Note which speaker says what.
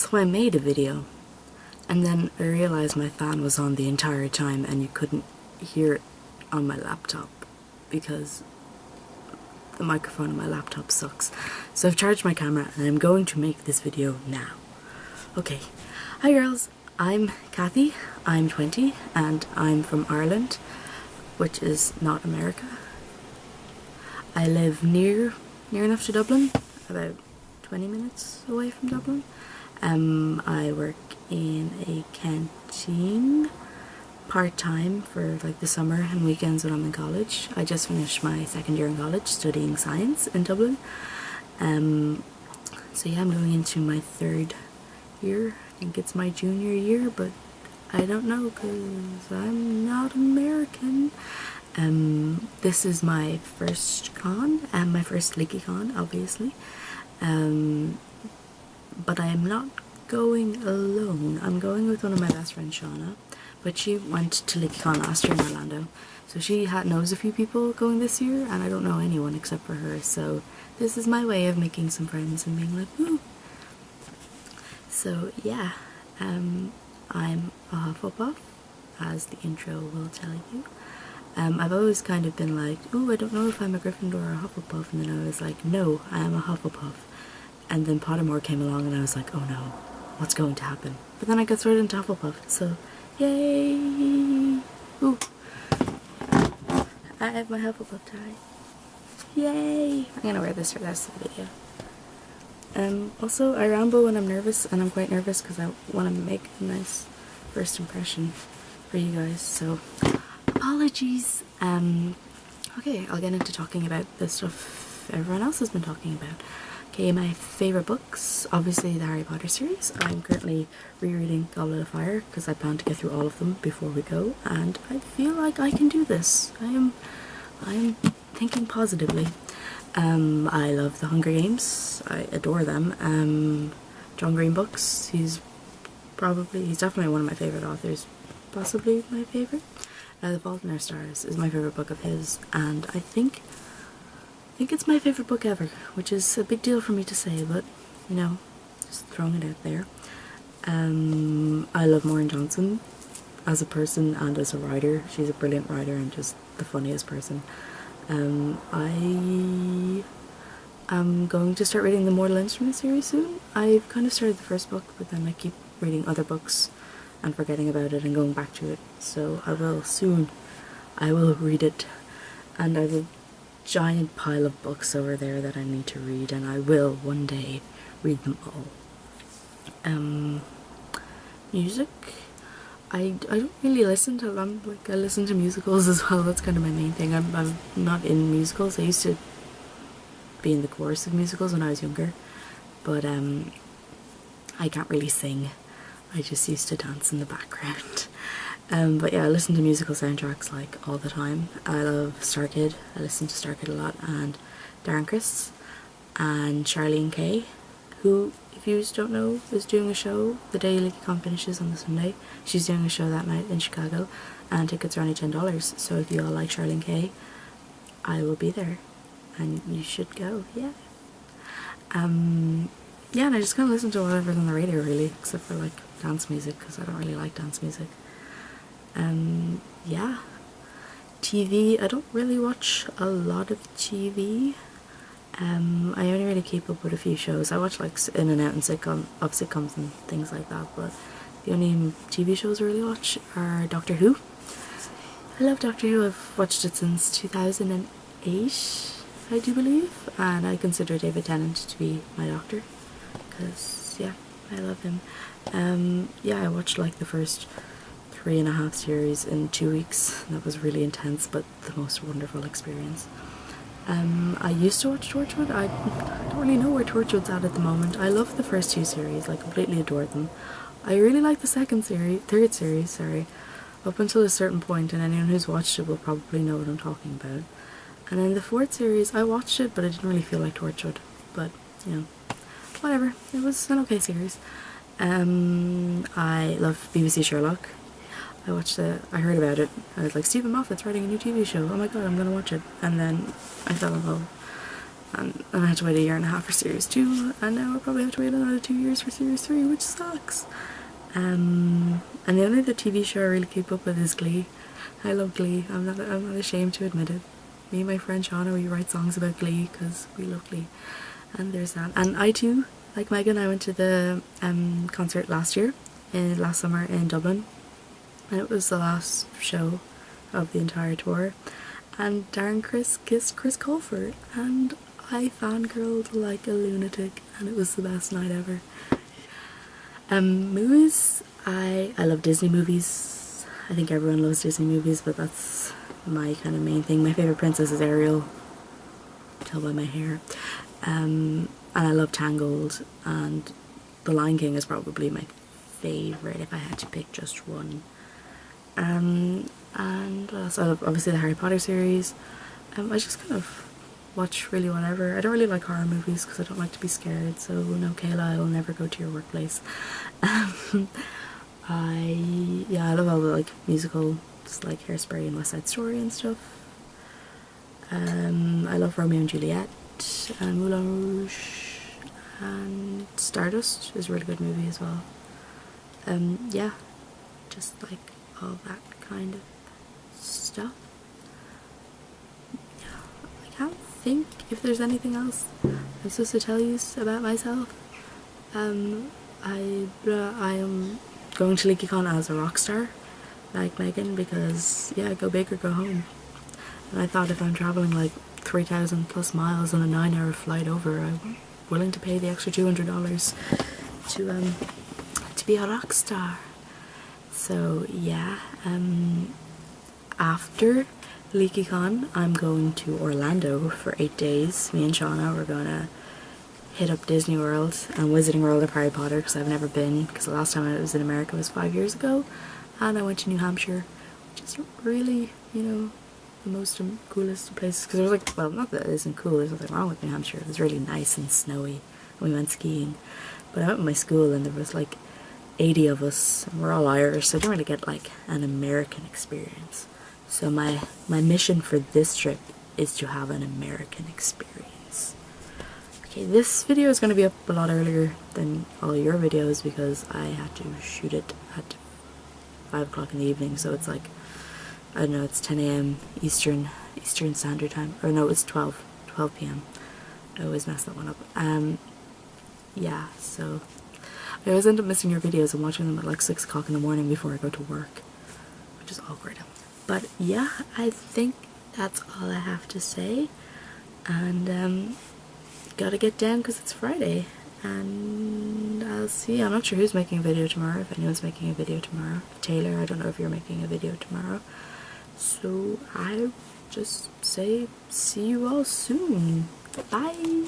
Speaker 1: So I made a video, and then I realised my fan was on the entire time and you couldn't hear it on my laptop because the microphone on my laptop sucks. So I've charged my camera and I'm going to make this video now. Okay, hi girls, I'm Kathy, I'm 20 and I'm from Ireland, which is not America. I live near enough to Dublin, about 20 minutes away from Dublin. I work in a canteen part-time for like the summer and weekends when I'm in college. I just finished my second year in college studying science in Dublin. So yeah, I'm going into my third year. I think it's my junior year, but I don't know because I'm not American. This is my first con and my first LeakyCon, obviously. But I'm not going alone. I'm going with one of my best friends, Shauna, but she went to LeakyCon last year in Orlando, so she knows a few people going this year, and I don't know anyone except for her, so this is my way of making some friends and being like, woo! So yeah, I'm a Hufflepuff, as the intro will tell you. I've always kind of been like, ooh, I don't know if I'm a Gryffindor or a Hufflepuff, and then I was like, no, I am a Hufflepuff. And then Pottermore came along and I was like, oh no, what's going to happen? But then I got sorted into Hufflepuff, so yay! Ooh, I have my Hufflepuff tie. Yay! I'm gonna wear this for the rest of the video. Also, I ramble when I'm nervous, and I'm quite nervous because I want to make a nice first impression for you guys, so apologies. Okay, I'll get into talking about the stuff everyone else has been talking about. Okay, my favourite books, obviously the Harry Potter series. I'm currently rereading Goblet of Fire because I plan to get through all of them before we go, and I feel like I can do this. I am thinking positively. I love the Hunger Games. I adore them. John Green books. He's definitely one of my favourite authors. Possibly my favourite. The Fault in Our Stars is my favourite book of his, and I think it's my favourite book ever, which is a big deal for me to say, but, you know, just throwing it out there. I love Maureen Johnson as a person and as a writer. She's a brilliant writer and just the funniest person. I am going to start reading the Mortal Instruments series soon. I've kind of started the first book, but then I keep reading other books and forgetting about it and going back to it. So I will soon. I will read it, and I will giant pile of books over there that I need to read, and I will one day read them all. Music, I don't really listen to them. Like, I listen to musicals as well. That's kind of my main thing. I'm not in musicals. I used to be in the chorus of musicals when I was younger, but I can't really sing. I just used to dance in the background. But yeah, I listen to musical soundtracks like all the time. I love Starkid. I listen to Starkid a lot, and Darren Criss and Charlene Kay, who, if you don't know, is doing a show the day LeakyCon finishes on the Sunday. She's doing a show that night in Chicago, and tickets are only $10. So if you all like Charlene Kay, I will be there, and you should go. Yeah. Yeah, and I just kind of listen to whatever's on the radio, really, except for like dance music, because I don't really like dance music. Yeah. TV, I don't really watch a lot of TV. I only really keep up with a few shows. I watch like in and out and sitcoms and things like that, but the only TV shows I really watch are Doctor Who. I love Doctor Who. I've watched it since 2008, I do believe, and I consider David Tennant to be my doctor, because yeah, I love him. Yeah, I watched like the first 3.5 series in 2 weeks. That was really intense, but the most wonderful experience. I used to watch Torchwood. I don't really know where Torchwood's at the moment. I love the first 2 series, like completely adored them. I really like the third series, sorry, up until a certain point, and anyone who's watched it will probably know what I'm talking about. And then the 4th series, I watched it, but I didn't really feel like Torchwood, but, you know, whatever. It was an okay series. I love BBC Sherlock. I heard about it. I was like, Stephen Moffat's writing a new TV show. Oh my god, I'm gonna watch it. And then I fell in love. and I had to wait a year and a half for series 2, and now I'll probably have to wait another 2 years for series 3, which sucks. And the only other TV show I really keep up with is Glee. I love Glee. I'm not ashamed to admit it. Me and my friend Shauna, we write songs about Glee because we love Glee. And there's that. And I too, like Megan, I went to the concert last summer in Dublin, and it was the last show of the entire tour. And Darren Criss kissed Chris Colfer, and I fangirled like a lunatic, and it was the best night ever. Movies, I love Disney movies. I think everyone loves Disney movies, but that's my kind of main thing. My favourite princess is Ariel, tell by my hair. And I love Tangled, and The Lion King is probably my favourite if I had to pick just one. And what else? I love obviously the Harry Potter series. I just kind of watch really whatever. I don't really like horror movies because I don't like to be scared, so no, Kayla, I will never go to your workplace. I love all the like musical, just like Hairspray and West Side Story and stuff. I love Romeo and Juliet and Moulin Rouge, and Stardust is a really good movie as well. Yeah, just like all that kind of stuff. Yeah, I can't think if there's anything else I'm supposed to tell you about myself. I am going to LeakyCon as a rock star, like Megan, because yeah, go big or go home. And I thought if I'm traveling like 3,000 plus miles on a 9-hour flight over, I'm willing to pay the extra $200 to be a rock star. So yeah, after LeakyCon, I'm going to Orlando for 8 days. Me and Shauna, we're gonna hit up Disney World and Wizarding World of Harry Potter because I've never been, because the last time I was in America was 5 years ago, and I went to New Hampshire, which is really, you know, the most coolest places, because there was like, well, not that it isn't cool, there's nothing wrong with New Hampshire, it was really nice and snowy, and we went skiing. But I went with my school and there was like 80 of us, and we're all Irish, so I didn't really get like an American experience. So my mission for this trip is to have an American experience. Okay, this video is going to be up a lot earlier than all your videos because I had to shoot it at 5 o'clock in the evening, so it's like, I don't know, it's 10 a.m. Eastern Standard Time, or no, it's 12 p.m. I always mess that one up. Yeah, so I always end up missing your videos and watching them at like 6 o'clock in the morning before I go to work, which is awkward. But yeah, I think that's all I have to say, and gotta get down because it's Friday, and I'll see. I'm not sure who's making a video tomorrow, if anyone's making a video tomorrow. Taylor, I don't know if you're making a video tomorrow. So I just say see you all soon. Bye!